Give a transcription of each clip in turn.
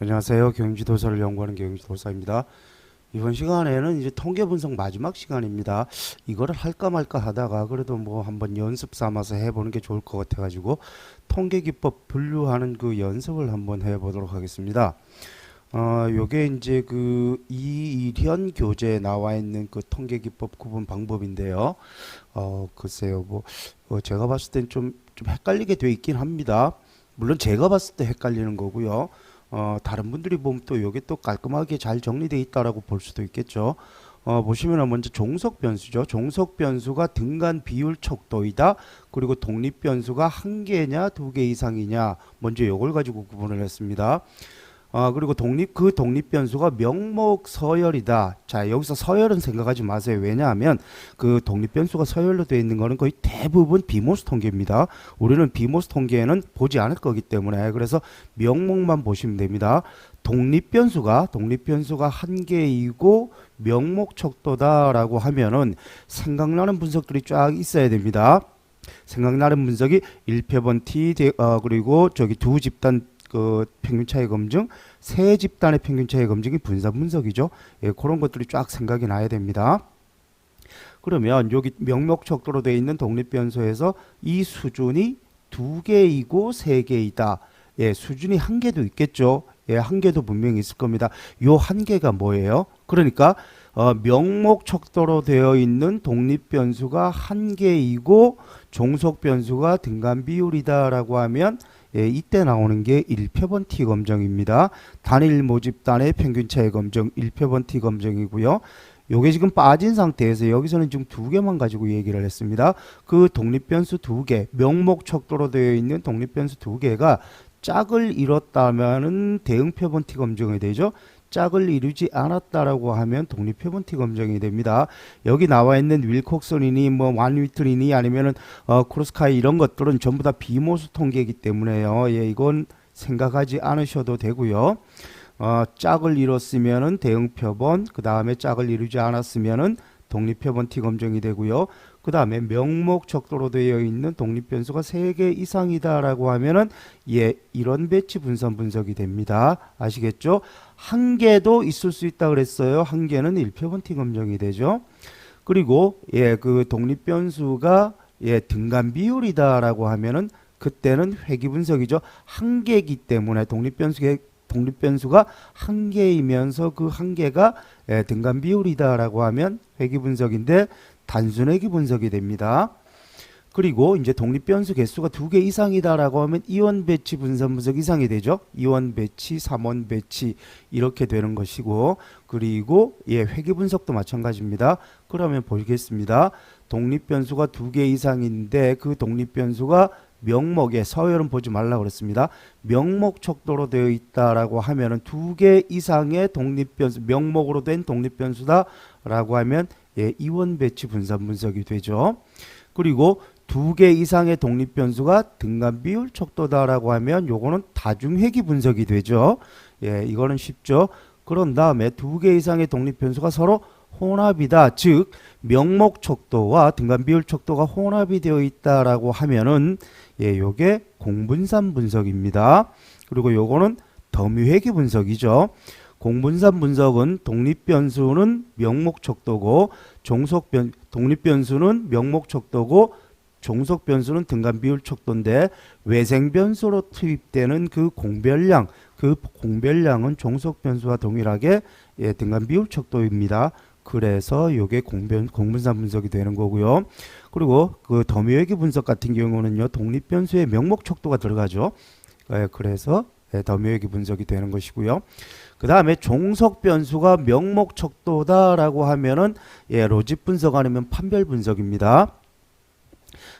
안녕하세요. 경영지도사를 연구하는 경영지도사입니다. 이번 시간에는 이제 통계 분석 마지막 시간입니다. 이거를 할까 말까 하다가 그래도 뭐 한번 연습 삼아서 해보는 게 좋을 것 같아가지고 통계 기법 분류하는 그 연습을 한번 해보도록 하겠습니다. 요게 이제 그 이일현 교재에 나와 있는 그 통계 기법 구분 방법인데요. 글쎄요, 제가 봤을 땐 좀 헷갈리게 돼 있긴 합니다. 물론 제가 봤을 때 헷갈리는 거고요. 다른 분들이 보면 또 이게 또 깔끔하게 잘 정리되어 있다라고 볼 수도 있겠죠. 보시면 먼저 종속 변수죠. 종속 변수가 등간 비율 척도이다. 그리고 독립 변수가 한 개냐, 두 개 이상이냐. 먼저 이걸 가지고 구분을 했습니다. 그리고 독립 변수가 명목 서열이다. 자, 여기서 서열은 생각하지 마세요. 왜냐하면 그 독립 변수가 서열로 되어 있는 거는 거의 대부분 비모스 통계입니다. 우리는 비모스 통계에는 보지 않을 거기 때문에 그래서 명목만 보시면 됩니다. 독립 변수가 한 개이고 명목 척도다라고 하면은 생각나는 분석들이 쫙 있어야 됩니다. 생각나는 분석이 1표본 T 그리고 저기 두 집단 그 평균 차이 검증, 세 집단의 평균 차이 검증이 분산 분석이죠. 예, 그런 것들이 쫙 생각이 나야 됩니다. 그러면 여기 명목 척도로 되어 있는 독립 변수에서 이 수준이 두 개이고 세 개이다. 예, 수준이 한 개도 있겠죠. 예, 한 개도 분명히 있을 겁니다. 요 한 개가 뭐예요? 그러니까 명목 척도로 되어 있는 독립 변수가 한 개이고 종속 변수가 등간 비율이다라고 하면 예, 이때 나오는 게 1표본 T 검정입니다. 단일 모집단의 평균 차이 검정 1표본 T 검정이고요. 요게 지금 빠진 상태에서 여기서는 지금 두 개만 가지고 얘기를 했습니다. 그 독립 변수 두 개, 명목 척도로 되어 있는 독립 변수 두 개가 짝을 이뤘다면은 대응 표본 T 검정이 되죠. 짝을 이루지 않았다라고 하면 독립 표본 T 검정이 됩니다. 여기 나와 있는 윌콕슨이니 뭐 완위틀이니 아니면은 크로스카이 이런 것들은 전부 다 비모수 통계이기 때문에요. 예, 이건 생각하지 않으셔도 되고요. 짝을 이뤘으면은 대응 표본, 그 다음에 짝을 이루지 않았으면은 독립 표본 T 검정이 되고요. 그 다음에 명목 척도로 되어 있는 독립 변수가 3개 이상이다라고 하면은 예, 이런 배치 분산 분석이 됩니다. 아시겠죠? 한 개도 있을 수 있다 그랬어요. 한 개는 1표본 T 검정이 되죠. 그리고 예, 그 독립 변수가 예, 등간 비율이다라고 하면은 그때는 회귀 분석이죠. 한 개이기 때문에 독립 변수가 한 개이면서 그 한 개가 예, 등간 비율이다라고 하면 회귀 분석인데 단순회귀 분석이 됩니다. 그리고 이제 독립 변수 개수가 두 개 이상이다라고 하면 이원 배치 분산 분석 이상이 되죠. 이원 배치, 삼원 배치 이렇게 되는 것이고 그리고 예, 회귀 분석도 마찬가지입니다. 그러면 보겠습니다. 독립 변수가 두 개 이상인데 그 독립 변수가 명목에 서열은 보지 말라 그랬습니다. 명목 척도로 되어 있다라고 하면은 두 개 이상의 독립 변수 명목으로 된 독립 변수다라고 하면 예, 이원 배치 분산 분석이 되죠. 그리고 두 개 이상의 독립 변수가 등간 비율 척도다라고 하면 요거는 다중회귀 분석이 되죠. 예, 이거는 쉽죠. 그런 다음에 두 개 이상의 독립 변수가 서로 혼합이다. 즉 명목 척도와 등간 비율 척도가 혼합이 되어 있다라고 하면은 예, 요게 공분산 분석입니다. 그리고 요거는 더미회귀 분석이죠. 공분산 분석은 독립 변수는 명목 척도고 독립 변수는 명목 척도고 종속 변수는 등간 비율 척도인데 외생 변수로 투입되는 그 공별량은 종속 변수와 동일하게 예, 등간 비율 척도입니다. 그래서 이게 공분산 분석이 되는 거고요. 그리고 그 더미회귀 분석 같은 경우는요, 독립 변수의 명목 척도가 들어가죠. 예, 그래서 예, 더미회귀 분석이 되는 것이고요. 그 다음에 종속 변수가 명목 척도다라고 하면은 예, 로직 분석 아니면 판별 분석입니다.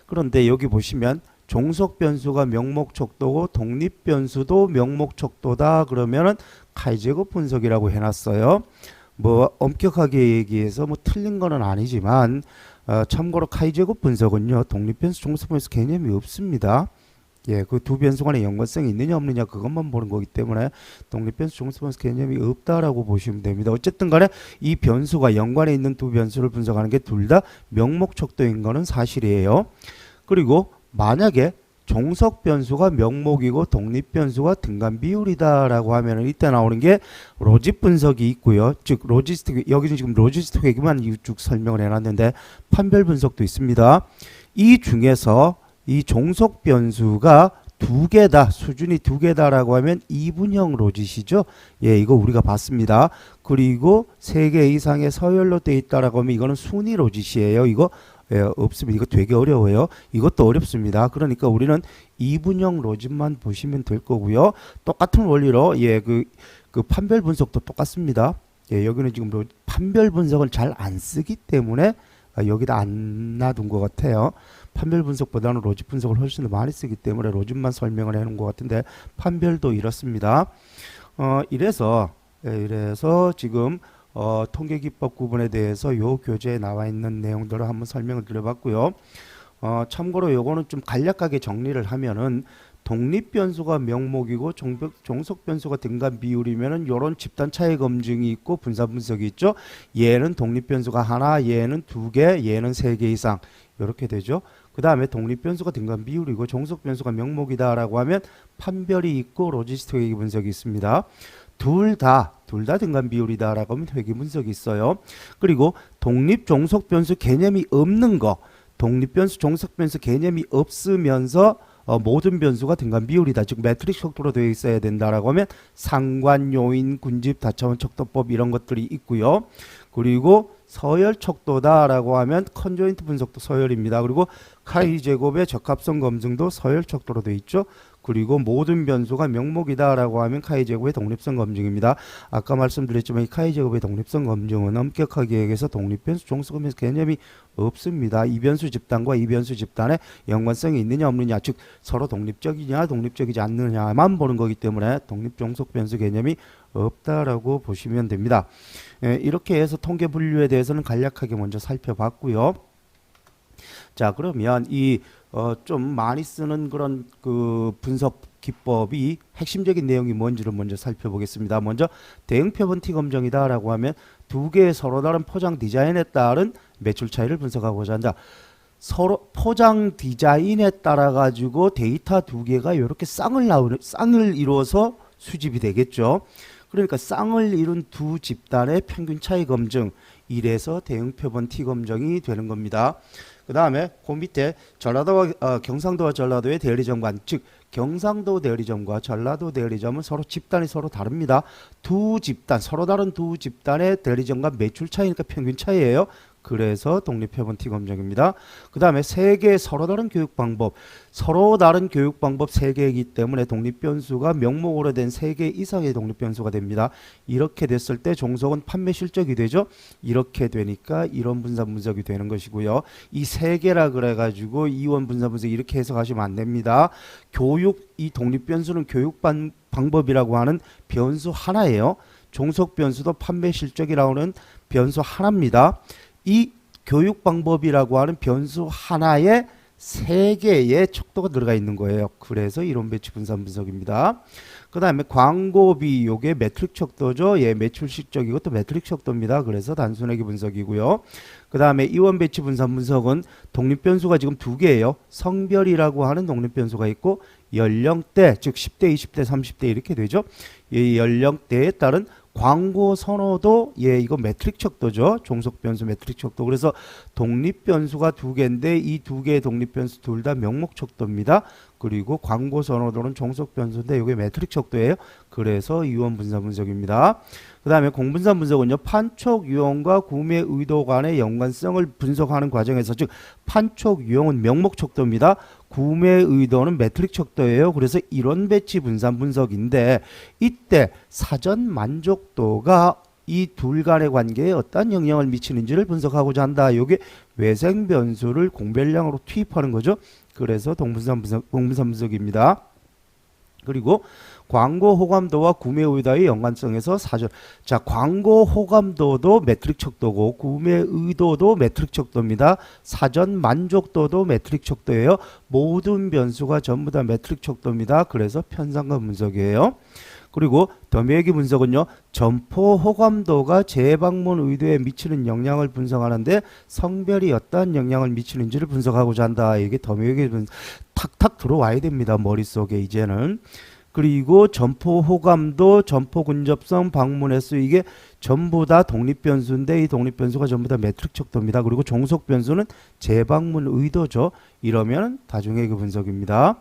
그런데 여기 보시면 종속 변수가 명목 척도고 독립 변수도 명목 척도다 그러면은 카이제곱 분석이라고 해놨어요. 뭐 엄격하게 얘기해서 뭐 틀린 거는 아니지만 참고로 카이제곱 분석은요 독립 변수 종속 변수 개념이 없습니다. 예, 그 두 변수 간의 연관성이 있느냐 없느냐 그것만 보는 거기 때문에 독립 변수 종속 변수 개념이 없다라고 보시면 됩니다. 어쨌든 간에 이 변수가 연관에 있는 두 변수를 분석하는 게 둘 다 명목 척도인 거는 사실이에요. 그리고 만약에 종속 변수가 명목이고 독립 변수가 등간 비율이다라고 하면은 이때 나오는 게 로직 분석이 있고요. 즉 로지스틱, 여기는 지금 로지스틱 얘기만 쭉 설명을 해놨는데 판별 분석도 있습니다. 이 중에서 이 종속 변수가 두 개다, 수준이 두 개다라고 하면 이분형 로짓이죠. 예, 이거 우리가 봤습니다. 그리고 세 개 이상의 서열로 돼 있다라고 하면 이거는 순위 로짓이에요. 이거 예, 없습니다. 이거 되게 어려워요. 이것도 어렵습니다. 그러니까 우리는 이분형 로짓만 보시면 될 거고요. 똑같은 원리로 예, 그 판별 분석도 똑같습니다. 예, 여기는 지금 판별 분석을 잘 안 쓰기 때문에 여기다 안 놔둔 것 같아요. 판별 분석보다는 로직 분석을 훨씬 더 많이 쓰기 때문에 로직만 설명을 해놓은 것 같은데 판별도 이렇습니다. 이래서 지금 통계기법 구분에 대해서 요 교재에 나와 있는 내용들을 한번 설명을 드려봤고요. 참고로 요거는 좀 간략하게 정리를 하면은 독립변수가 명목이고 종속변수가 등간 비율이면은 요런 집단 차이 검증이 있고 분산 분석이 있죠. 얘는 독립변수가 하나, 얘는 두 개, 얘는 세 개 이상 이렇게 되죠. 그 다음에 독립변수가 등간 비율이고 종속변수가 명목이다라고 하면 판별이 있고 로지스틱 회귀 분석이 있습니다. 둘 다 등간 비율이다라고 하면 회귀 분석이 있어요. 그리고 독립 종속변수 개념이 없는 거, 독립변수 종속변수 개념이 없으면서 모든 변수가 등간 비율이다. 즉 매트릭스 척도로 되어 있어야 된다라고 하면 상관, 요인, 군집, 다차원 척도법 이런 것들이 있고요. 그리고 서열 척도다라고 하면 컨조인트 분석도 서열입니다. 그리고 카이 제곱의 적합성 검증도 서열 척도로 되어 있죠. 그리고 모든 변수가 명목이다라고 하면 카이 제곱의 독립성 검증입니다. 아까 말씀드렸지만 이 카이 제곱의 독립성 검증은 엄격하게 얘기해서 독립변수, 종속변수 개념이 없습니다. 이변수 집단과 이변수 집단의 연관성이 있느냐 없느냐, 즉 서로 독립적이냐 독립적이지 않느냐만 보는 거기 때문에 독립 종속변수 개념이 없다라고 보시면 됩니다. 예, 이렇게 해서 통계 분류에 대해서는 간략하게 먼저 살펴봤고요. 자, 그러면 이 좀 많이 쓰는 그런 그 분석 기법이 핵심적인 내용이 뭔지를 먼저 살펴보겠습니다. 먼저 대응 표본 T 검정이다라고 하면 두 개의 서로 다른 포장 디자인에 따른 매출 차이를 분석하고자 한다. 서로 포장 디자인에 따라 가지고 데이터 두 개가 이렇게 쌍을 이루어서 수집이 되겠죠. 그러니까 쌍을 이룬 두 집단의 평균 차이 검증, 이래서 대응 표본 T 검정이 되는 겁니다. 그 다음에 그 밑에 전라도와 경상도와 전라도의 대리점관, 즉 경상도 대리점과 전라도 대리점은 서로 집단이 서로 다릅니다. 두 집단, 서로 다른 두 집단의 대리점간 매출 차이니까 평균 차이예요. 그래서 독립표본 T 검정입니다. 그 다음에 세 개의 서로 다른 교육 방법, 서로 다른 교육 방법 세 개이기 때문에 독립변수가 명목으로 된 세 개 이상의 독립변수가 됩니다. 이렇게 됐을 때 종속은 판매 실적이 되죠. 이렇게 되니까 이원 분산 분석이 되는 것이고요. 이 세 개라 그래가지고 이원 분산 분석 이렇게 해석하시면 안 됩니다. 이 독립변수는 교육 방법이라고 하는 변수 하나예요. 종속 변수도 판매 실적이라고 하는 변수 하나입니다. 이 교육 방법이라고 하는 변수 하나에 세 개의 척도가 들어가 있는 거예요. 그래서 이론 배치 분산 분석입니다. 그 다음에 광고비, 요게 매트릭 척도죠. 예, 매출 실적 이것도 매트릭 척도입니다. 그래서 단순하게 분석이고요. 그 다음에 이원 배치 분산 분석은 독립 변수가 지금 두 개예요. 성별이라고 하는 독립 변수가 있고 연령대, 즉 10대, 20대, 30대 이렇게 되죠. 이 연령대에 따른 광고 선호도, 예, 이거 매트릭 척도죠. 종속 변수 매트릭 척도. 그래서 독립 변수가 두 개인데 이 두 개의 독립 변수 둘 다 명목 척도입니다. 그리고 광고 선호도는 종속 변수인데 이게 매트릭 척도예요. 그래서 이원 분산 분석입니다. 그 다음에 공분산 분석은요, 판촉 유형과 구매 의도 간의 연관성을 분석하는 과정에서, 즉 판촉 유형은 명목 척도입니다. 구매 의도는 매트릭 척도예요. 그래서 이론 배치 분산 분석인데 이때 사전 만족도가 이 둘 간의 관계에 어떤 영향을 미치는지를 분석하고자 한다. 이게 외생 변수를 공별량으로 투입하는 거죠. 그래서 공분산 분석입니다. 그리고 광고 호감도와 구매 의도의 연관성에서 자, 광고 호감도도 매트릭 척도고 구매 의도도 매트릭 척도입니다. 사전 만족도도 매트릭 척도예요. 모든 변수가 전부 다 매트릭 척도입니다. 그래서 편상관 분석이에요. 그리고 더미애기 분석은요, 점포 호감도가 재방문 의도에 미치는 영향을 분석하는데 성별이 어떠한 영향을 미치는지를 분석하고자 한다. 이게 더미애기 분석 탁탁 들어와야 됩니다. 머릿속에 이제는. 그리고 점포 호감도, 점포 근접성, 방문 횟수, 이게 전부 다 독립변수인데 이 독립변수가 전부 다 매트릭 척도입니다. 그리고 종속 변수는 재방문 의도죠. 이러면 다중회계 분석입니다.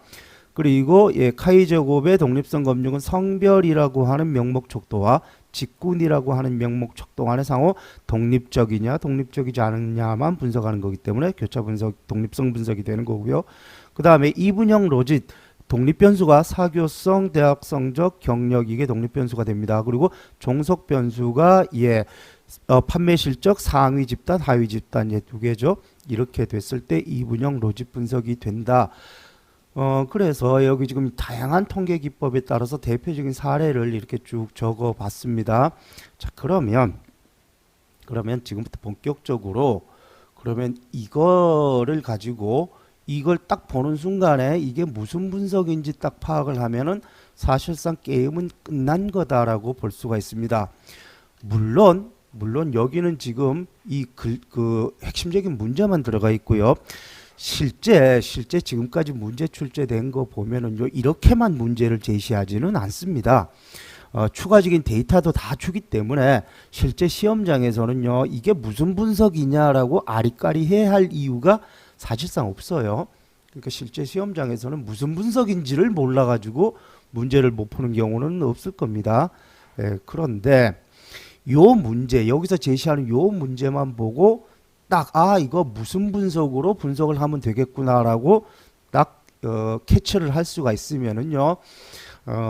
그리고 카이 제곱의 독립성 검증은 성별이라고 하는 명목 척도와 직군이라고 하는 명목 척도 간의 상호 독립적이냐 독립적이지 않느냐만 분석하는 거기 때문에 교차 분석, 독립성 분석이 되는 거고요. 그 다음에 이분형 로짓, 독립변수가 사교성, 대학 성적, 경력, 이게 독립변수가 됩니다. 그리고 종속 변수가 판매 실적, 상위 집단, 하위 집단, 두 개죠. 이렇게 됐을 때 이분형 로짓 분석이 된다. 그래서 여기 지금 다양한 통계 기법에 따라서 대표적인 사례를 이렇게 쭉 적어 봤습니다. 자, 그러면 지금부터 본격적으로 그러면 이거를 가지고 이걸 딱 보는 순간에 이게 무슨 분석인지 딱 파악을 하면은 사실상 게임은 끝난 거다라고 볼 수가 있습니다. 물론 여기는 지금 그 핵심적인 문제만 들어가 있고요. 실제 지금까지 문제 출제된 거 보면은요, 이렇게만 문제를 제시하지는 않습니다. 추가적인 데이터도 다 주기 때문에 실제 시험장에서는요, 이게 무슨 분석이냐라고 아리까리해야 할 이유가 사실상 없어요. 그러니까 실제 시험장에서는 무슨 분석인지를 몰라가지고 문제를 못 푸는 경우는 없을 겁니다. 그런데 요 문제, 여기서 제시하는 요 문제만 보고 딱 이거 무슨 분석으로 분석을 하면 되겠구나라고 딱 캐치를 할 수가 있으면은요,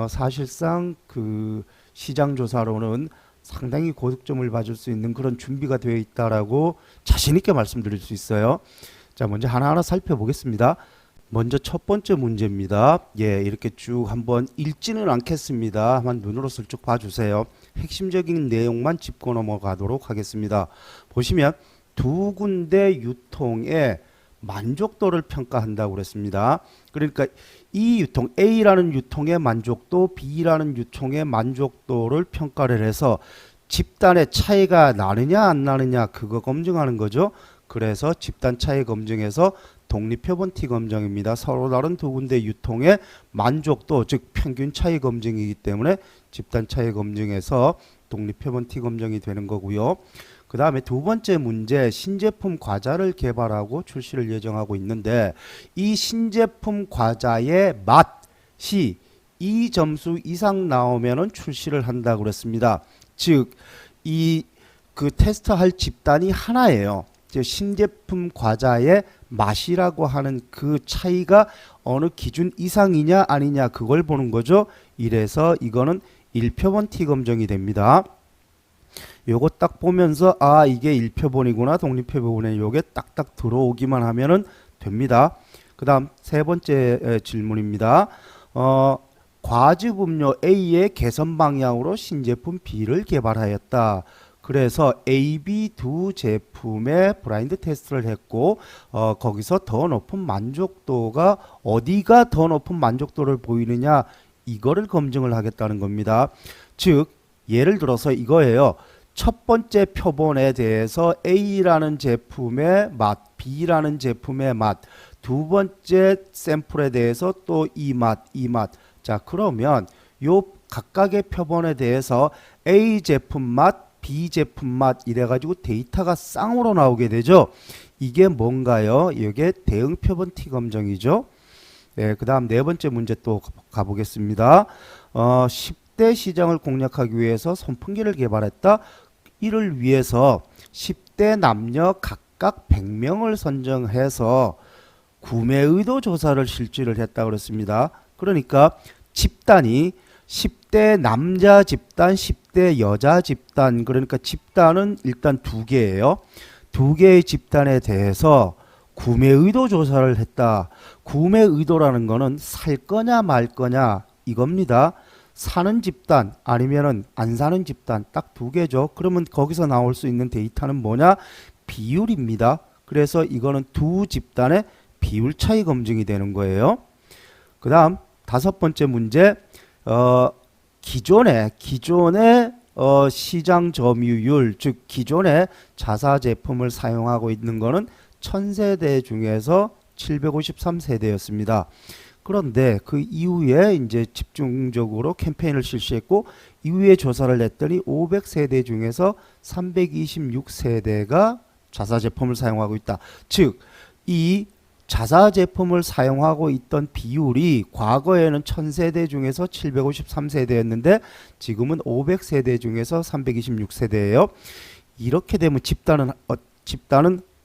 사실상 그 시장조사로는 상당히 고득점을 받을 수 있는 그런 준비가 되어 있다라고 자신 있게 말씀드릴 수 있어요. 자, 먼저 하나하나 살펴보겠습니다. 먼저 첫 번째 문제입니다. 이렇게 쭉 한번 읽지는 않겠습니다. 한번 눈으로 슬쩍 봐주세요. 핵심적인 내용만 짚고 넘어가도록 하겠습니다. 보시면 두 군데 유통의 만족도를 평가한다고 그랬습니다. 그러니까 이 유통, A라는 유통의 만족도, B라는 유통의 만족도를 평가를 해서 집단의 차이가 나느냐 안 나느냐 그거 검증하는 거죠. 그래서 집단 차이 검증에서 독립표본 T 검증입니다. 서로 다른 두 군데 유통의 만족도, 즉 평균 차이 검증이기 때문에 집단 차이 검증에서 독립표본 T 검증이 되는 거고요. 그 다음에 두 번째 문제, 신제품 과자를 개발하고 출시를 예정하고 있는데 이 신제품 과자의 맛이 이 점수 이상 나오면은 출시를 한다고 그랬습니다. 즉, 그 테스트할 집단이 하나예요. 즉, 신제품 과자의 맛이라고 하는 그 차이가 어느 기준 이상이냐 아니냐 그걸 보는 거죠. 이래서 이거는 1표본 T 검증이 됩니다. 요거 딱 보면서 이게 1표본이구나 독립표본에 요게 딱딱 들어오기만 하면은 됩니다. 그 다음 세 번째 질문입니다. 과즙음료 A의 개선 방향으로 신제품 B를 개발하였다. 그래서 A, B 두 제품의 브라인드 테스트를 했고 거기서 더 높은 만족도가 어디가 더 높은 만족도를 보이느냐 이거를 검증을 하겠다는 겁니다. 즉 예를 들어서 이거예요. 첫 번째 표본에 대해서 A라는 제품의 맛, B라는 제품의 맛, 두 번째 샘플에 대해서 또 이 맛. 자, 그러면 요 각각의 표본에 대해서 A 제품 맛, B 제품 맛 이래가지고 데이터가 쌍으로 나오게 되죠. 이게 뭔가요? 이게 대응 표본 T 검증이죠. 그 다음 네 번째 문제 또 가보겠습니다. 10대 시장을 공략하기 위해서 선풍기를 개발했다. 이를 위해서 10대 남녀 각각 100명을 선정해서 구매 의도 조사를 실시를 했다 그랬습니다. 그러니까 집단이 10대 남자 집단, 10대 여자 집단, 그러니까 집단은 일단 두 개예요. 두 개의 집단에 대해서 구매 의도 조사를 했다. 구매 의도라는 거는 살 거냐 말 거냐 이겁니다. 사는 집단 아니면은 안 사는 집단 딱 두 개죠. 그러면 거기서 나올 수 있는 데이터는 뭐냐? 비율입니다. 그래서 이거는 두 집단의 비율 차이 검증이 되는 거예요. 그 다음 다섯 번째 문제 기존의 시장 점유율, 즉 기존의 자사 제품을 사용하고 있는 거는 1000세대 중에서 753세대였습니다. 그런데 그 이후에 이제 집중적으로 캠페인을 실시했고 이후에 조사를 했더니 500세대 중에서 326세대가 자사 제품을 사용하고 있다. 즉, 이 자사 제품을 사용하고 있던 비율이 과거에는 1000세대 중에서 753세대였는데 지금은 500세대 중에서 326세대예요. 이렇게 되면 집단은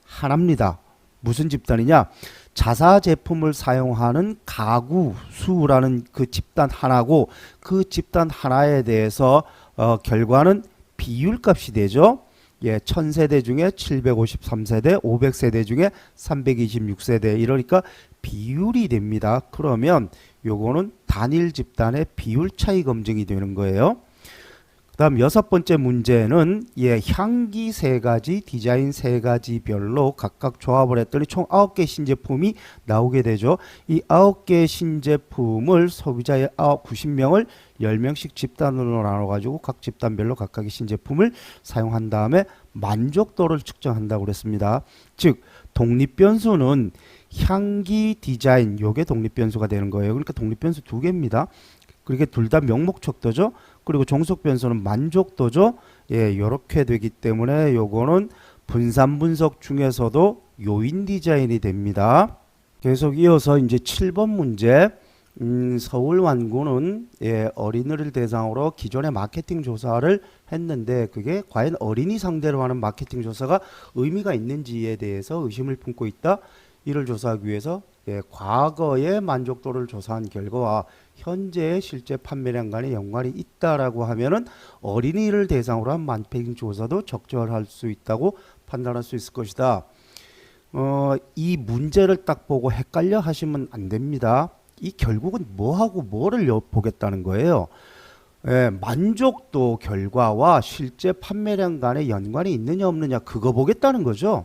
하나입니다. 무슨 집단이냐? 자사 제품을 사용하는 가구 수라는 그 집단 하나고 그 집단 하나에 대해서 결과는 비율값이 되죠. 예, 1000세대 중에 753세대, 500세대 중에 326세대 이러니까 비율이 됩니다. 그러면 요거는 단일 집단의 비율 차이 검증이 되는 거예요. 그 다음 6번째 문제는 향기 3가지, 디자인 3가지별로 각각 조합을 했더니 총 9개 신제품이 나오게 되죠. 이 9개 신제품을 소비자의 90명을 10명씩 집단으로 나눠가지고 각 집단별로 각각의 신제품을 사용한 다음에 만족도를 측정한다고 그랬습니다. 즉, 독립변수는 향기, 디자인, 요게 독립변수가 되는 거예요. 그러니까 독립변수 2개입니다. 그렇게 둘 다 명목 척도죠. 그리고 종속 변수는 만족도죠. 예, 요렇게 되기 때문에 요거는 분산 분석 중에서도 요인 디자인이 됩니다. 계속 이어서 이제 7번 문제. 서울 완구는 어린이를 대상으로 기존의 마케팅 조사를 했는데 그게 과연 어린이 상대로 하는 마케팅 조사가 의미가 있는지에 대해서 의심을 품고 있다. 이를 조사하기 위해서 과거의 만족도를 조사한 결과와 현재의 실제 판매량 간의 연관이 있다라고 하면은 어린이를 대상으로 한 마케팅 조사도 적절할 수 있다고 판단할 수 있을 것이다. 이 문제를 딱 보고 헷갈려 하시면 안 됩니다. 이 결국은 뭐하고 뭐를 보겠다는 거예요. 만족도 결과와 실제 판매량 간의 연관이 있느냐 없느냐 그거 보겠다는 거죠.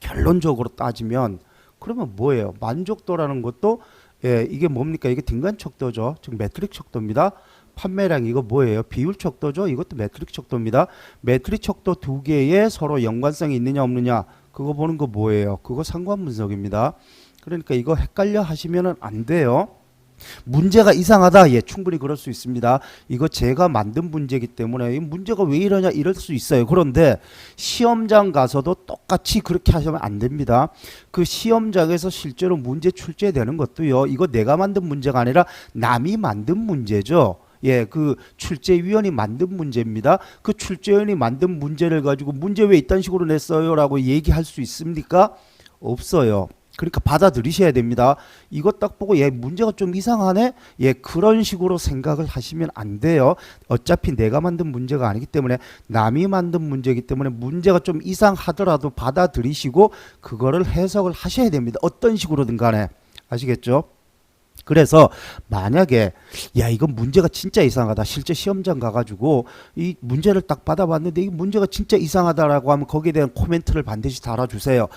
결론적으로 따지면 그러면 뭐예요? 만족도라는 것도 이게 뭡니까? 이게 등간 척도죠. 즉 매트릭 척도입니다. 판매량 이거 뭐예요? 비율 척도죠. 이것도 매트릭 척도입니다. 매트릭 척도 2개에 서로 연관성이 있느냐 없느냐 그거 보는 거 뭐예요? 그거 상관 분석입니다. 그러니까 이거 헷갈려 하시면 안 돼요. 문제가 이상하다. 예, 충분히 그럴 수 있습니다. 이거 제가 만든 문제이기 때문에 이 문제가 왜 이러냐 이럴 수 있어요. 그런데 시험장 가서도 똑같이 그렇게 하시면 안 됩니다. 그 시험장에서 실제로 문제 출제되는 것도요. 이거 내가 만든 문제가 아니라 남이 만든 문제죠. 예, 그 출제위원이 만든 문제입니다. 그 출제위원이 만든 문제를 가지고 문제 왜 이딴 식으로 냈어요? 라고 얘기할 수 있습니까? 없어요. 그러니까 받아들이셔야 됩니다. 이거 딱 보고 문제가 좀 이상하네? 그런 식으로 생각을 하시면 안 돼요. 어차피 내가 만든 문제가 아니기 때문에 남이 만든 문제이기 때문에 문제가 좀 이상하더라도 받아들이시고 그거를 해석을 하셔야 됩니다. 어떤 식으로든 간에. 아시겠죠? 그래서 만약에 이건 문제가 진짜 이상하다. 실제 시험장 가가지고 이 문제를 딱 받아봤는데 이 문제가 진짜 이상하다라고 하면 거기에 대한 코멘트를 반드시 달아주세요.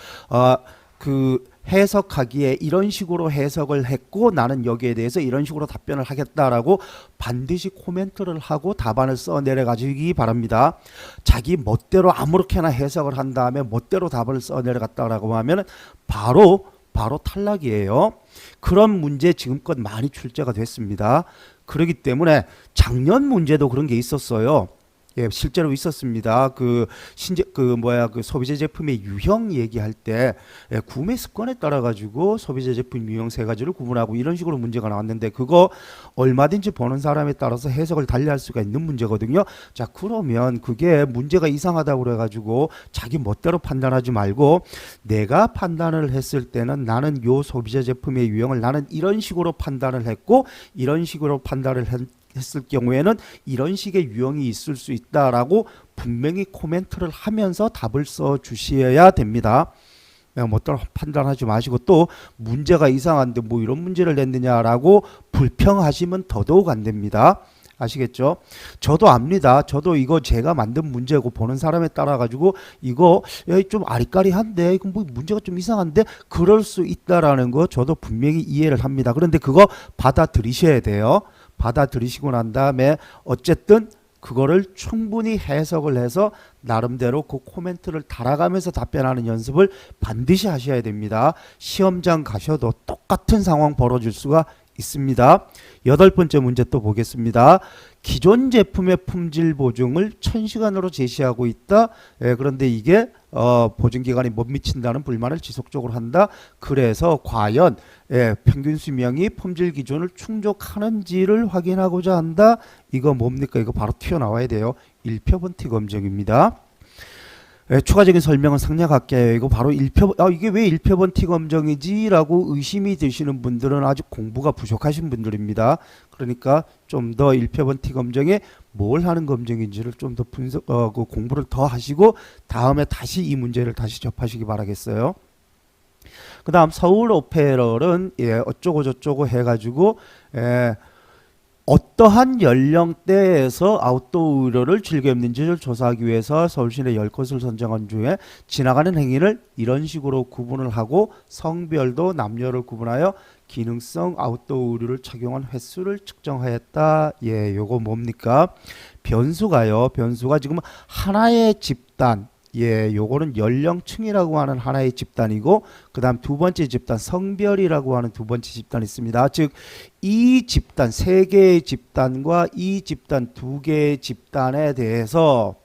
해석하기에 이런 식으로 해석을 했고 나는 여기에 대해서 이런 식으로 답변을 하겠다라고 반드시 코멘트를 하고 답안을 써 내려 가지기 바랍니다. 자기 멋대로 아무렇게나 해석을 한 다음에 멋대로 답을 써 내려갔다라고 하면 바로 탈락이에요. 그런 문제 지금껏 많이 출제가 됐습니다. 그렇기 때문에 작년 문제도 그런 게 있었어요. 실제로 있었습니다. 그 소비재 제품의 유형 얘기할 때 구매 습관에 따라 가지고 소비재 제품 유형 3가지를 구분하고 이런 식으로 문제가 나왔는데 그거 얼마든지 보는 사람에 따라서 해석을 달리할 수가 있는 문제거든요. 자, 그러면 그게 문제가 이상하다고 그래 가지고 자기 멋대로 판단하지 말고 내가 판단을 했을 때는 나는 요 소비재 제품의 유형을 나는 이런 식으로 판단을 했고 이런 식으로 판단을 했을 경우에는 이런 식의 유형이 있을 수 있다라고 분명히 코멘트를 하면서 답을 써 주셔야 됩니다. 멋대로 판단하지 마시고 또 문제가 이상한데 뭐 이런 문제를 냈느냐라고 불평하시면 더더욱 안 됩니다. 아시겠죠? 저도 압니다. 저도 이거 제가 만든 문제고 보는 사람에 따라 가지고 이거 좀 아리까리한데 이거 뭐 문제가 좀 이상한데 그럴 수 있다라는 거 저도 분명히 이해를 합니다. 그런데 그거 받아들이셔야 돼요. 받아들이시고 난 다음에 어쨌든 그거를 충분히 해석을 해서 나름대로 그 코멘트를 달아가면서 답변하는 연습을 반드시 하셔야 됩니다. 시험장 가셔도 똑같은 상황 벌어질 수가 있습니다. 여덟 번째 문제 또 보겠습니다. 기존 제품의 품질 보증을 1000시간으로 제시하고 있다. 그런데 이게 보증기간이 못 미친다는 불만을 지속적으로 한다. 그래서 과연 평균 수명이 품질 기준을 충족하는지를 확인하고자 한다. 이거 뭡니까? 이거 바로 튀어나와야 돼요. 1표본티 검증입니다. 추가적인 설명은 생략할게요. 이거 바로 이게 왜 1표본티 검정이지? 라고 의심이 드시는 분들은 아직 공부가 부족하신 분들입니다. 그러니까 좀 더 1표본티 검정에 뭘 하는 검정인지를 좀 더 그 공부를 더 하시고 다음에 다시 이 문제를 다시 접하시기 바라겠어요. 그 다음 서울 오페럴은 어쩌고 저쩌고 해가지고 어떠한 연령대에서 아웃도어 의료를 즐겨 입는지를 조사하기 위해서 서울시내 10곳을 선정한 중에 지나가는 행위를 이런 식으로 구분을 하고 성별도 남녀를 구분하여 기능성 아웃도어 의류를 착용한 횟수를 측정하였다. 요거 뭡니까? 변수가요. 변수가 지금 하나의 집단, 요거는 연령층이라고 하는 하나의 집단이고, 그 다음 두 번째 집단 성별이라고 하는 두 번째 집단이 있습니다. 즉 이 집단 세 개의 집단과 이 집단 두 개의 집단에 대해서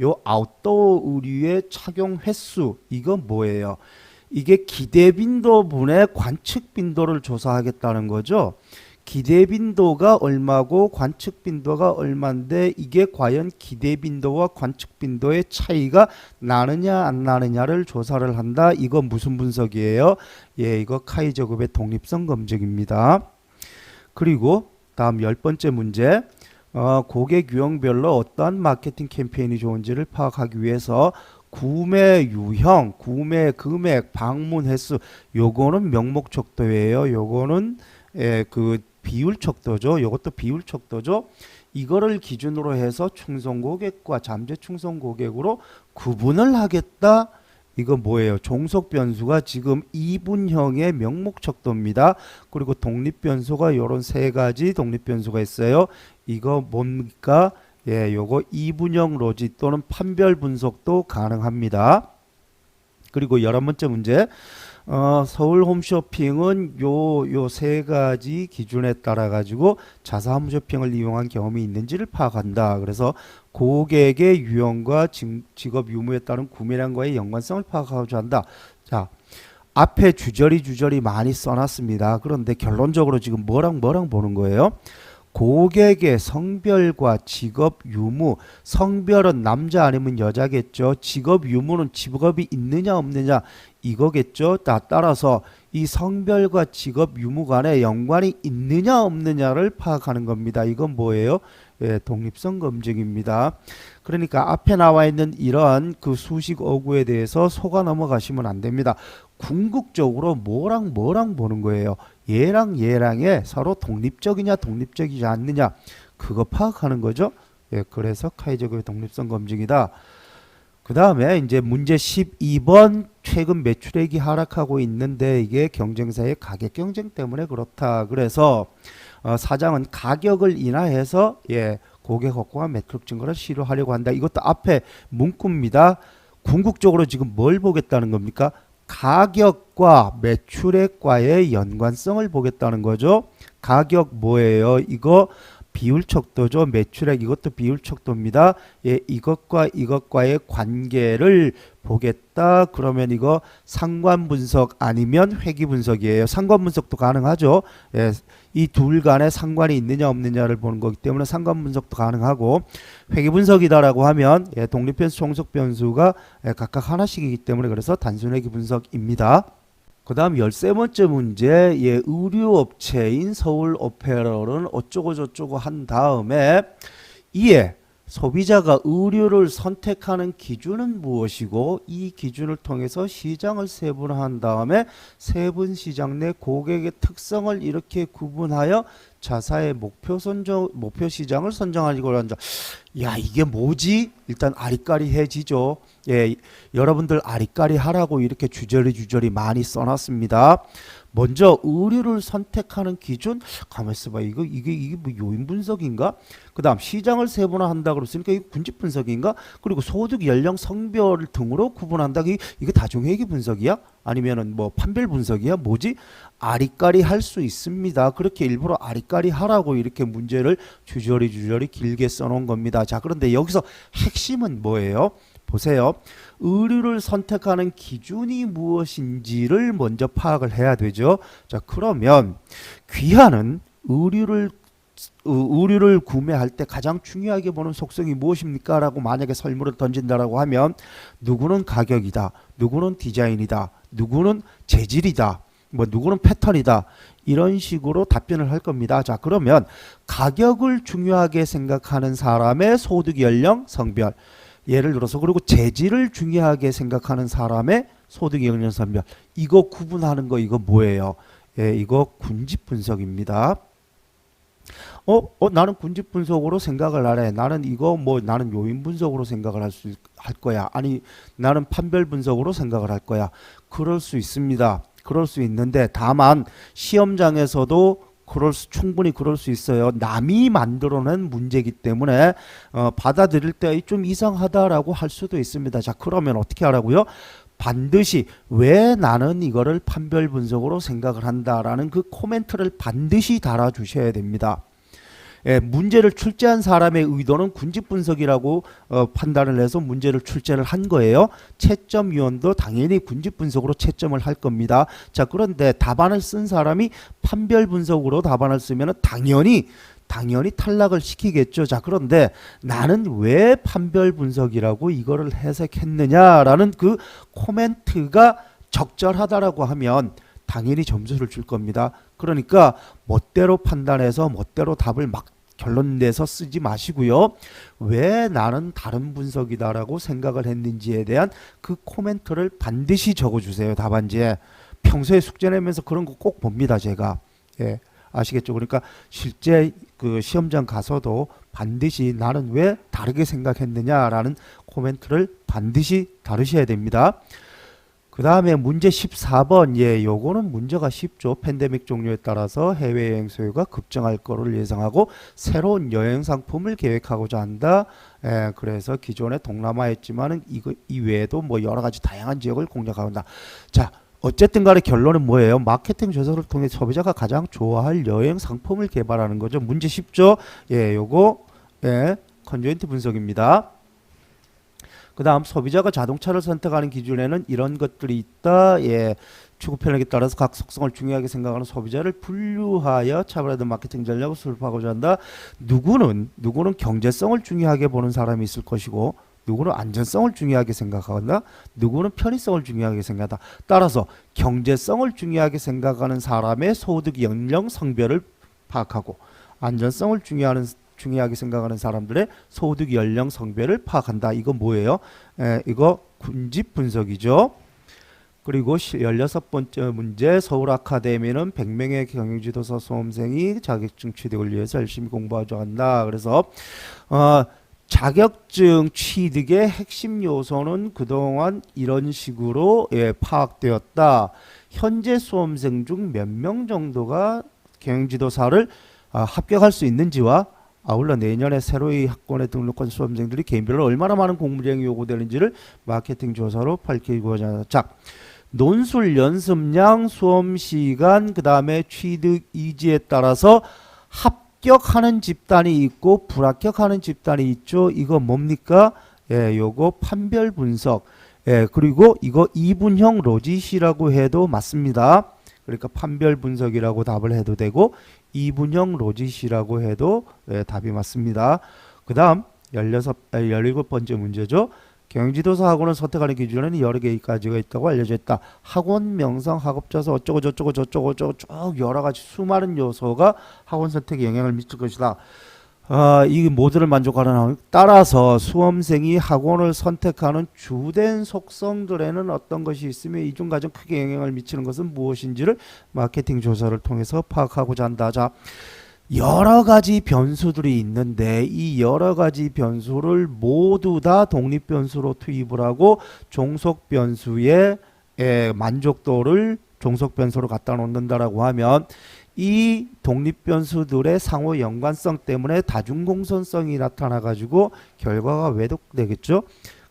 요 아웃도어 의류의 착용 횟수, 이건 뭐예요? 이게 기대 빈도분의 관측 빈도를 조사하겠다는 거죠. 기대 빈도가 얼마고 관측 빈도가 얼마인데 이게 과연 기대 빈도와 관측 빈도의 차이가 나느냐 안 나느냐를 조사를 한다. 이거 무슨 분석이에요? 이거 카이저급의 독립성 검증입니다. 그리고 다음 10번째 문제. 고객 유형별로 어떠한 마케팅 캠페인이 좋은지를 파악하기 위해서 구매 유형, 구매 금액, 방문 횟수, 요거는 명목 척도예요. 요거는 그 비율 척도죠. 이것도 비율 척도죠. 이거를 기준으로 해서 충성 고객과 잠재 충성 고객으로 구분을 하겠다. 이거 뭐예요? 종속 변수가 지금 이분형의 명목 척도입니다. 그리고 독립 변수가 요런 세 가지 독립 변수가 있어요. 이거 뭡니까? 요거 이분형 로지 또는 판별 분석도 가능합니다. 그리고 11번째 문제. 서울 홈쇼핑은 요 세 가지 기준에 따라 가지고 자사 홈쇼핑을 이용한 경험이 있는지를 파악한다. 그래서 고객의 유형과 직업 유무에 따른 구매량과의 연관성을 파악하고자 한다. 자, 앞에 주저리 많이 써놨습니다. 그런데 결론적으로 지금 뭐랑 보는 거예요? 고객의 성별과 직업 유무, 성별은 남자 아니면 여자겠죠. 직업 유무는 직업이 있느냐 없느냐 이거겠죠. 따라서 이 성별과 직업 유무 간에 연관이 있느냐 없느냐를 파악하는 겁니다. 이건 뭐예요? 독립성 검증입니다. 그러니까 앞에 나와 있는 이러한 그 수식 어구에 대해서 속아 넘어가시면 안 됩니다. 궁극적으로 뭐랑 보는 거예요. 얘랑의 서로 독립적이냐 독립적이지 않느냐 그거 파악하는 거죠. 그래서 카이저급의 독립성 검증이다. 그 다음에 이제 문제 12번 최근 매출액이 하락하고 있는데 이게 경쟁사의 가격 경쟁 때문에 그렇다. 그래서 사장은 가격을 인하해서 고객 확보와 매출액 증가를 시도하려고 한다. 이것도 앞에 문구입니다. 궁극적으로 지금 뭘 보겠다는 겁니까? 가격과 매출액과의 연관성을 보겠다는 거죠. 가격 뭐예요? 이거 비율 척도죠. 매출액 이것도 비율 척도입니다. 이것과 이것과의 관계를 보겠다. 그러면 이거 상관 분석 아니면 회귀 분석이에요. 상관 분석도 가능하죠. 이 둘 간에 상관이 있느냐 없느냐를 보는 거기 때문에 상관 분석도 가능하고 회귀 분석이다라고 하면 독립 변수, 종속 변수가 각각 하나씩이기 때문에 그래서 단순 회귀 분석입니다. 그 다음 13번째 문제, 의류업체인 서울 오페럴은 어쩌고 저쩌고 한 다음에 이에 소비자가 의류를 선택하는 기준은 무엇이고 이 기준을 통해서 시장을 세분화한 다음에 세분 시장 내 고객의 특성을 이렇게 구분하여 자사의 목표 시장을 선정하기로 한다. 야, 이게 뭐지? 일단 아리까리해지죠. 예, 여러분들 아리까리 하라고 이렇게 주저리 많이 써놨습니다. 먼저 의류를 선택하는 기준, 가만 있어봐. 이게 뭐 요인 분석인가? 그다음 시장을 세분화한다 그랬으니까 이게 군집 분석인가? 그리고 소득, 연령, 성별 등으로 구분한다. 이게 다중회계 분석이야? 아니면은 뭐 판별 분석이야? 뭐지? 아리까리 할 수 있습니다. 그렇게 일부러 아리까리 하라고 이렇게 문제를 주저리 길게 써놓은 겁니다. 자, 그런데 여기서 핵심은 뭐예요? 보세요. 의류를 선택하는 기준이 무엇인지를 먼저 파악을 해야 되죠. 자, 그러면 귀하는 의류를 구매할 때 가장 중요하게 보는 속성이 무엇입니까? 라고 만약에 설문을 던진다라고 하면 누구는 가격이다, 누구는 디자인이다, 누구는 재질이다, 뭐 누구는 패턴이다, 이런 식으로 답변을 할 겁니다. 자, 그러면 가격을 중요하게 생각하는 사람의 소득, 연령, 성별, 예를 들어서, 그리고 재질을 중요하게 생각하는 사람의 소득, 연령, 성별, 이거 구분하는 거, 이거 뭐예요? 예, 이거 군집 분석입니다. 나는 군집 분석으로 생각을 안 해. 나는 이거 나는 요인 분석으로 생각을 할 거야. 아니, 나는 판별 분석으로 생각을 할 거야. 그럴 수 있습니다. 그럴 수 있는데, 다만 시험장에서도 충분히 그럴 수 있어요. 남이 만들어낸 문제이기 때문에 받아들일 때 좀 이상하다라고 할 수도 있습니다. 자, 그러면 어떻게 하라고요? 반드시 왜 나는 이거를 판별 분석으로 생각을 한다라는 그 코멘트를 반드시 달아주셔야 됩니다. 예, 문제를 출제한 사람의 의도는 군집 분석이라고 판단을 해서 문제를 출제를 한 거예요. 채점위원도 당연히 군집 분석으로 채점을 할 겁니다. 자, 그런데 답안을 쓴 사람이 판별 분석으로 답안을 쓰면 당연히 탈락을 시키겠죠. 자, 그런데 나는 왜 판별 분석이라고 이거를 해석했느냐라는 그 코멘트가 적절하다라고 하면 당연히 점수를 줄 겁니다. 그러니까 멋대로 판단해서 멋대로 답을 막 결론 내서 쓰지 마시고요. 왜 나는 다른 분석이다라고 생각을 했는지에 대한 그 코멘트를 반드시 적어주세요. 답안지에. 평소에 숙제 내면서 그런 거 꼭 봅니다. 제가. 예, 아시겠죠? 그러니까 실제 그 시험장 가서도 반드시 나는 왜 다르게 생각했느냐라는 코멘트를 반드시 다루셔야 됩니다. 그 다음에 문제 14번. 예, 요거는 문제가 쉽죠. 팬데믹 종료에 따라서 해외여행 수요가 급증할 거를 예상하고 새로운 여행 상품을 계획하고자 한다. 예, 그래서 기존에 동남아에 있지만은 이거 이외에도 뭐 여러 가지 다양한 지역을 공략한다. 자, 어쨌든 간에 결론은 뭐예요? 마케팅 조사를 통해 소비자가 가장 좋아할 여행 상품을 개발하는 거죠. 문제 쉽죠? 예, 요거 예, 컨조인트 분석입니다. 그 다음 소비자가 자동차를 선택하는 기준에는 이런 것들이 있다. 예, 추구 편익에 따라서 각 속성을 중요하게 생각하는 소비자를 분류하여 차별화된 마케팅 전략을 수립하고자 한다. 누구는 경제성을 중요하게 보는 사람이 있을 것이고, 누구는 안전성을 중요하게 생각한다. 누구는 편의성을 중요하게 생각한다. 따라서 경제성을 중요하게 생각하는 사람의 소득, 연령, 성별을 파악하고, 안전성을 중요하게 생각하는 사람들의 소득, 연령, 성별을 파악한다. 이거 뭐예요? 이거 군집 분석이죠. 그리고 16번째 문제. 서울 아카데미는 100명의 경영지도사 수험생이 자격증 취득을 위해서 열심히 공부하자 한다. 그래서 자격증 취득의 핵심 요소는 그동안 이런 식으로 파악되었다. 현재 수험생 중 몇 명 정도가 경영지도사를 합격할 수 있는지와 아울러 내년에 새로이 학원에 등록한 수험생들이 개인별로 얼마나 많은 공부량이 요구되는지를 마케팅 조사로 밝히고자 한다. 자, 논술 연습량, 수험 시간, 그 다음에 취득 이지에 따라서 합격하는 집단이 있고 불합격하는 집단이 있죠. 이거 뭡니까? 예, 요거 판별 분석. 예, 그리고 이거 이분형 로짓이라고 해도 맞습니다. 그러니까 판별 분석이라고 답을 해도 되고 이분형 로짓이라고 해도 답이 맞습니다. 그 다음 17번째 문제죠. 경영지도사 학원을 선택하는 기준에는 여러 개까지가 있다고 알려져 있다. 학원 명성, 학업자서 어쩌고 저쩌고 쭉 여러 가지 수많은 요소가 학원 선택에 영향을 미칠 것이다. 이 모두를 만족하는 따라서 수험생이 학원을 선택하는 주된 속성들에는 어떤 것이 있으며 이 중 가장 크게 영향을 미치는 것은 무엇인지를 마케팅 조사를 통해서 파악하고자 한다. 자, 여러 가지 변수들이 있는데 이 여러 가지 변수를 모두 다 독립 변수로 투입을 하고 종속 변수의 만족도를 종속 변수로 갖다 놓는다라고 하면 이 독립 변수들의 상호 연관성 때문에 다중공선성이 나타나 가지고 결과가 왜곡되겠죠.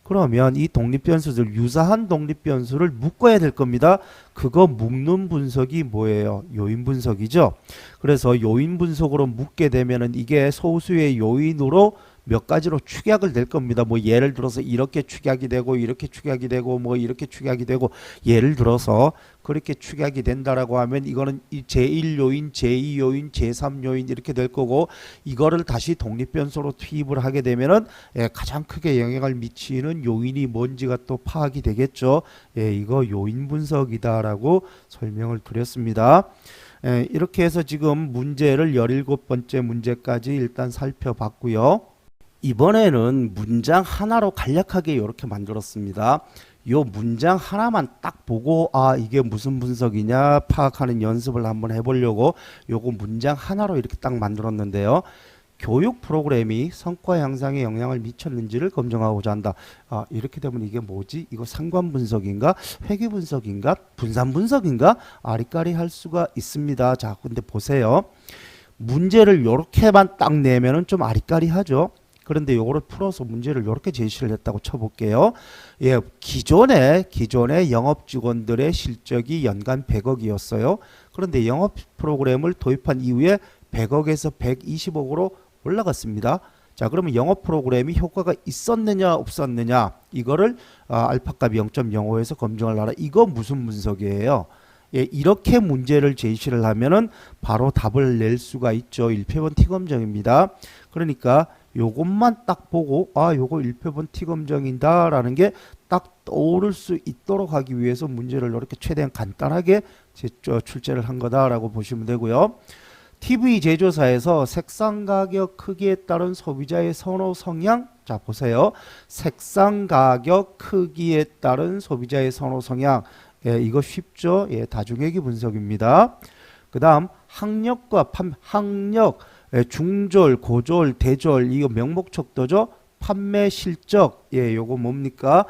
그러면 이 독립 변수들 유사한 독립 변수를 묶어야 될 겁니다. 그거 묶는 분석이 뭐예요? 요인 분석이죠. 그래서 요인 분석으로 묶게 되면은 이게 소수의 요인으로 몇 가지로 축약을 될 겁니다. 뭐 예를 들어서 이렇게 축약이 되고 이렇게 축약이 되고 뭐 이렇게 축약이 되고 예를 들어서 그렇게 축약이 된다라고 하면 이거는 제1요인, 제2요인, 제3요인 이렇게 될 거고 이거를 다시 독립변수로 투입을 하게 되면은 가장 크게 영향을 미치는 요인이 뭔지가 또 파악이 되겠죠. 이거 요인 분석이다라고 설명을 드렸습니다. 이렇게 해서 지금 문제를 17번째 문제까지 일단 살펴봤고요. 이번에는 문장 하나로 간략하게 이렇게 만들었습니다. 요 문장 하나만 딱 보고 이게 무슨 분석이냐 파악하는 연습을 한번 해보려고 요거 문장 하나로 이렇게 딱 만들었는데요. 교육 프로그램이 성과 향상에 영향을 미쳤는지를 검증하고자 한다. 이렇게 되면 이게 뭐지? 이거 상관 분석인가? 회귀 분석인가? 분산 분석인가? 아리까리 할 수가 있습니다. 자, 근데 보세요. 문제를 요렇게만 딱 내면은 좀 아리까리하죠. 그런데 요거를 풀어서 문제를 이렇게 제시를 했다고 쳐볼게요. 기존에 영업 직원들의 실적이 연간 100억이었어요. 그런데 영업 프로그램을 도입한 이후에 100억에서 120억으로 올라갔습니다. 자, 그러면 영업 프로그램이 효과가 있었느냐 없었느냐 이거를 알파값이 0.05에서 검증을 하라. 이거 무슨 분석이에요? 이렇게 문제를 제시를 하면은 바로 답을 낼 수가 있죠. 1표본 T검정입니다. 그러니까 요것만 딱 보고 요거 1표본 T검정이다 라는 게 딱 떠오를 수 있도록 하기 위해서 문제를 이렇게 최대한 간단하게 출제를 한 거다라고 보시면 되고요. TV 제조사에서 색상 가격 크기에 따른 소비자의 선호 성향. 자, 보세요. 색상 가격 크기에 따른 소비자의 선호 성향. 이거 쉽죠? 다중회귀 분석입니다. 그 다음 학력과 학력, 중졸, 고졸, 대졸 이거 명목척도죠. 판매 실적, 요거 뭡니까?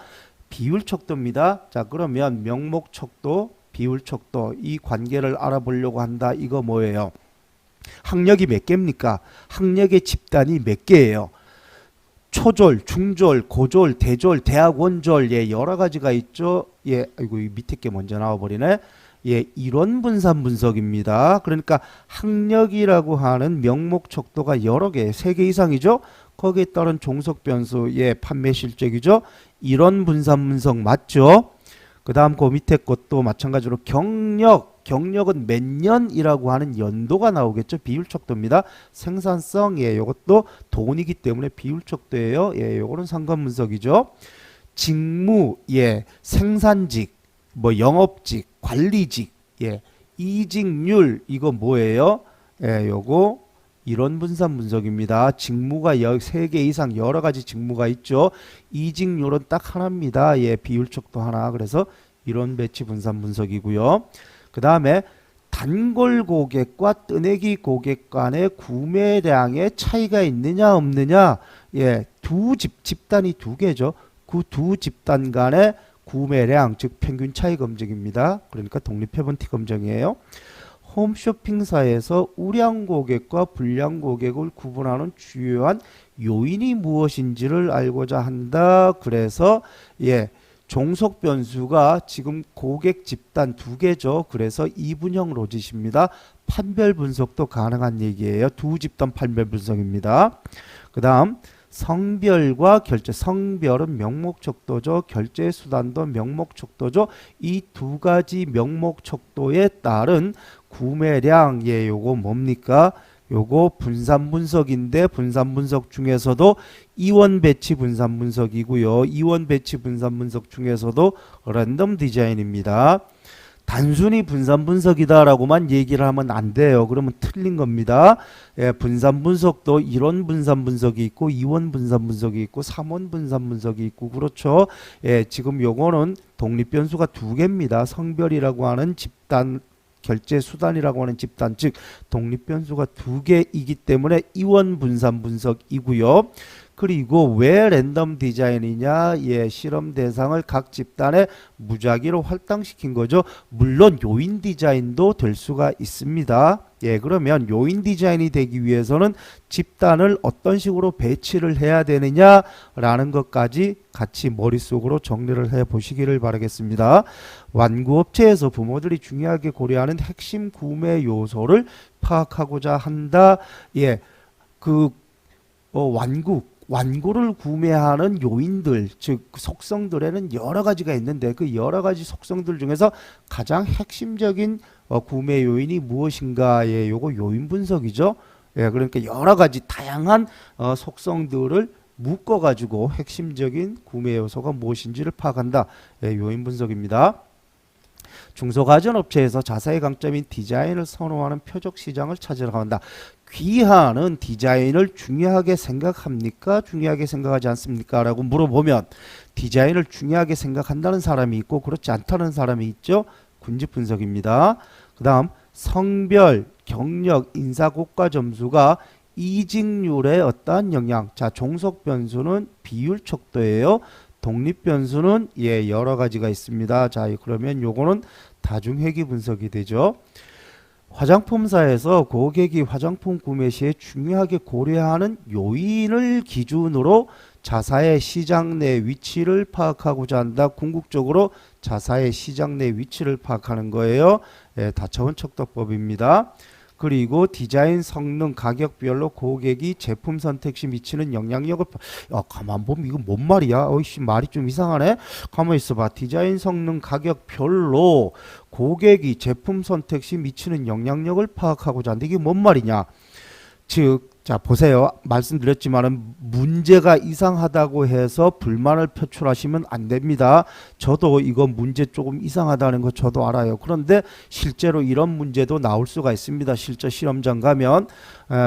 비율척도입니다. 자, 그러면 명목척도, 비율척도 이 관계를 알아보려고 한다. 이거 뭐예요? 학력이 몇 개입니까? 학력의 집단이 몇 개예요? 초졸, 중졸, 고졸, 대졸, 대학원졸 여러 가지가 있죠. 아이고 이 밑에 게 먼저 나와버리네. 이론 분산 분석입니다. 그러니까 학력이라고 하는 명목 척도가 여러 개, 3개 이상이죠. 거기에 따른 종속 변수, 판매 실적이죠. 이론 분산 분석 맞죠? 그 다음 그 밑에 것도 마찬가지로 경력은 몇 년이라고 하는 연도가 나오겠죠. 비율척도입니다. 생산성, 요것도 돈이기 때문에 비율척도예요. 요거는 상관분석이죠. 직무, 생산직, 뭐 영업직, 관리직, 이직률, 이거 뭐예요? 요거 이론 분산 분석입니다. 직무가 3개 이상 여러 가지 직무가 있죠. 이직률은 딱 하나입니다. 비율척도 하나. 그래서 이론 배치 분산 분석이고요. 그 다음에 단골 고객과 뜨내기 고객 간의 구매량의 차이가 있느냐 없느냐. 집단이 2개죠. 그 두 집단 간의 구매량 즉 평균 차이 검증입니다. 그러니까 독립해본 T 검증이에요. 홈쇼핑사에서 우량 고객과 불량 고객을 구분하는 주요한 요인이 무엇인지를 알고자 한다. 그래서 종속 변수가 지금 고객 집단 2개죠. 그래서 이분형 로짓입니다. 판별 분석도 가능한 얘기예요. 2집단 판별 분석입니다. 그 다음 성별과 결제. 성별은 명목척도죠. 결제 수단도 명목척도죠. 이 2가지 명목척도에 따른 구매량, 요거 뭡니까? 요거 분산 분석인데 분산 분석 중에서도 이원 배치 분산 분석이고요. 이원 배치 분산 분석 중에서도 랜덤 디자인입니다. 단순히 분산 분석이다라고만 얘기를 하면 안 돼요. 그러면 틀린 겁니다. 분산 분석도 1원 분산 분석이 있고 2원 분산 분석이 있고 3원 분산 분석이 있고 그렇죠. 지금 요거는 독립 변수가 2개입니다. 성별이라고 하는 집단 결제 수단이라고 하는 집단, 즉 독립 변수가 두 개이기 때문에 이원 분산 분석이고요. 그리고 왜 랜덤 디자인이냐? 예, 실험 대상을 각 집단의 무작위로 할당시킨 거죠. 물론 요인 디자인도 될 수가 있습니다. 예, 그러면 요인 디자인이 되기 위해서는 집단을 어떤 식으로 배치를 해야 되느냐라는 것까지 같이 머릿속으로 정리를 해 보시기를 바라겠습니다. 완구업체에서 부모들이 중요하게 고려하는 핵심 구매 요소를 파악하고자 한다. 예, 완구를 구매하는 요인들, 즉 속성들에는 여러 가지가 있는데 그 여러 가지 속성들 중에서 가장 핵심적인 구매 요인이 무엇인가의 요거 요인 분석이죠. 예, 그러니까 여러 가지 다양한 속성들을 묶어 가지고 핵심적인 구매 요소가 무엇인지를 파악한다. 예, 요인 분석입니다. 중소가전업체에서 자사의 강점인 디자인을 선호하는 표적 시장을 찾으러 간다. 귀하는 디자인을 중요하게 생각합니까? 중요하게 생각하지 않습니까? 라고 물어보면 디자인을 중요하게 생각한다는 사람이 있고 그렇지 않다는 사람이 있죠. 군집 분석입니다. 그 다음 성별, 경력, 인사고과 점수가 이직률에 어떠한 영향. 자, 종속 변수는 비율 척도예요. 독립 변수는 예, 여러 가지가 있습니다. 자, 그러면 요거는 다중회귀 분석이 되죠. 화장품사에서 고객이 화장품 구매 시에 중요하게 고려하는 요인을 기준으로 자사의 시장 내 위치를 파악하고자 한다. 궁극적으로 자사의 시장 내 위치를 파악하는 거예요. 예, 다차원 척도법입니다. 그리고 디자인, 성능, 가격별로 고객이 제품 선택 시 미치는 영향력을 가만 보면 이거 뭔 말이야? 어이씨 말이 좀 이상하네. 가만 있어봐. 디자인, 성능, 가격별로 고객이 제품 선택 시 미치는 영향력을 파악하고자 하는데 이게 뭔 말이냐? 즉, 자 보세요. 말씀드렸지만은 문제가 이상하다고 해서 불만을 표출하시면 안 됩니다. 저도 이거 문제 조금 이상하다는 거 저도 알아요. 그런데 실제로 이런 문제도 나올 수가 있습니다. 실제 시험장 가면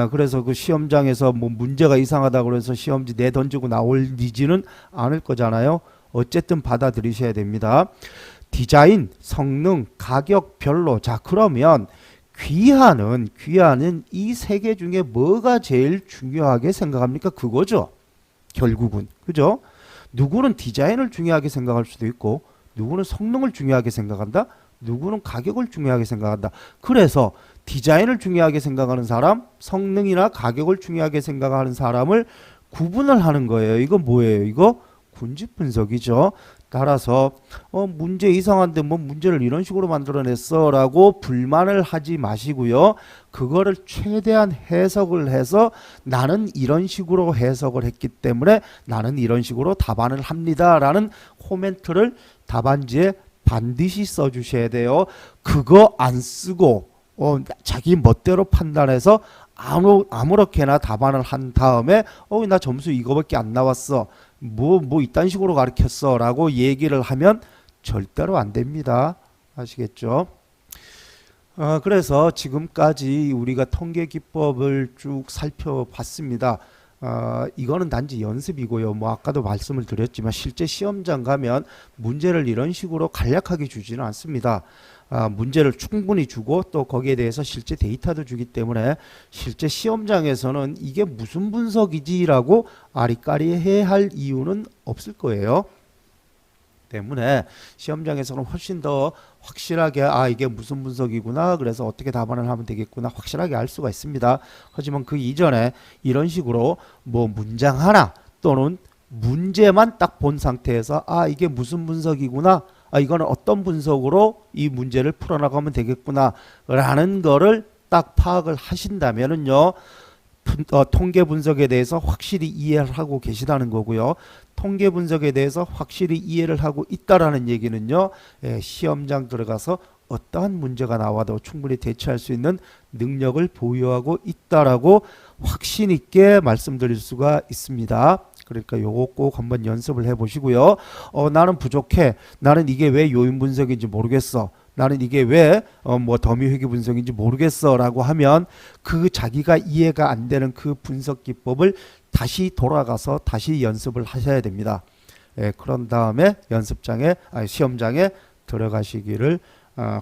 그래서 그 시험장에서 뭐 문제가 이상하다고 해서 시험지 내던지고 나올리지는 않을 거잖아요. 어쨌든 받아들이셔야 됩니다. 디자인, 성능, 가격별로. 자 그러면 귀하는 이 세 개 중에 뭐가 제일 중요하게 생각합니까? 그거죠. 결국은. 그죠? 누구는 디자인을 중요하게 생각할 수도 있고 누구는 성능을 중요하게 생각한다. 누구는 가격을 중요하게 생각한다. 그래서 디자인을 중요하게 생각하는 사람, 성능이나 가격을 중요하게 생각하는 사람을 구분을 하는 거예요. 이거 뭐예요? 이거 군집 분석이죠. 따라서 문제 이상한데 뭐 문제를 이런 식으로 만들어냈어 라고 불만을 하지 마시고요. 그거를 최대한 해석을 해서 나는 이런 식으로 해석을 했기 때문에 나는 이런 식으로 답안을 합니다 라는 코멘트를 답안지에 반드시 써주셔야 돼요. 그거 안 쓰고 자기 멋대로 판단해서 아무렇게나 답안을 한 다음에 나 점수 이거밖에 안 나왔어. 뭐 이딴 식으로 가르쳤어 라고 얘기를 하면 절대로 안 됩니다. 아시겠죠? 그래서 지금까지 우리가 통계 기법을 쭉 살펴봤습니다. 이거는 단지 연습이고요. 뭐 아까도 말씀을 드렸지만 실제 시험장 가면 문제를 이런 식으로 간략하게 주지는 않습니다. 문제를 충분히 주고 또 거기에 대해서 실제 데이터도 주기 때문에 실제 시험장에서는 이게 무슨 분석이지라고 아리까리해야 할 이유는 없을 거예요. 때문에 시험장에서는 훨씬 더 확실하게 이게 무슨 분석이구나 그래서 어떻게 답안을 하면 되겠구나 확실하게 알 수가 있습니다. 하지만 그 이전에 이런 식으로 뭐 문장 하나 또는 문제만 딱 본 상태에서 이게 무슨 분석이구나 이거는 어떤 분석으로 이 문제를 풀어나가면 되겠구나 라는 거를 딱 파악을 하신다면은요 통계 분석에 대해서 확실히 이해를 하고 계시다는 거고요. 통계 분석에 대해서 확실히 이해를 하고 있다라는 얘기는요 시험장 들어가서 어떠한 문제가 나와도 충분히 대처할 수 있는 능력을 보유하고 있다라고 확신 있게 말씀드릴 수가 있습니다. 그러니까 요거 꼭 한번 연습을 해 보시고요. 나는 부족해. 나는 이게 왜 요인 분석인지 모르겠어. 나는 이게 왜 뭐 더미 회귀 분석인지 모르겠어 라고 하면 그 자기가 이해가 안 되는 그 분석 기법을 다시 돌아가서 다시 연습을 하셔야 됩니다. 그런 다음에 시험장에 들어가시기를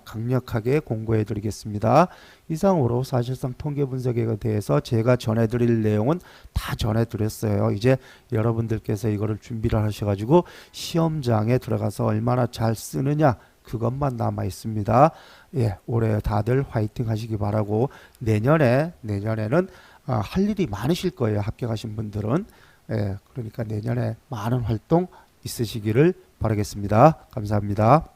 강력하게 공고해 드리겠습니다. 이상으로 사실상 통계 분석에 대해서 제가 전해드릴 내용은 다 전해드렸어요. 이제 여러분들께서 이거를 준비를 하셔가지고 시험장에 들어가서 얼마나 잘 쓰느냐 그것만 남아 있습니다. 예, 올해 다들 화이팅 하시기 바라고 내년에는 할 일이 많으실 거예요. 합격하신 분들은. 예, 그러니까 내년에 많은 활동 있으시기를 바라겠습니다. 감사합니다.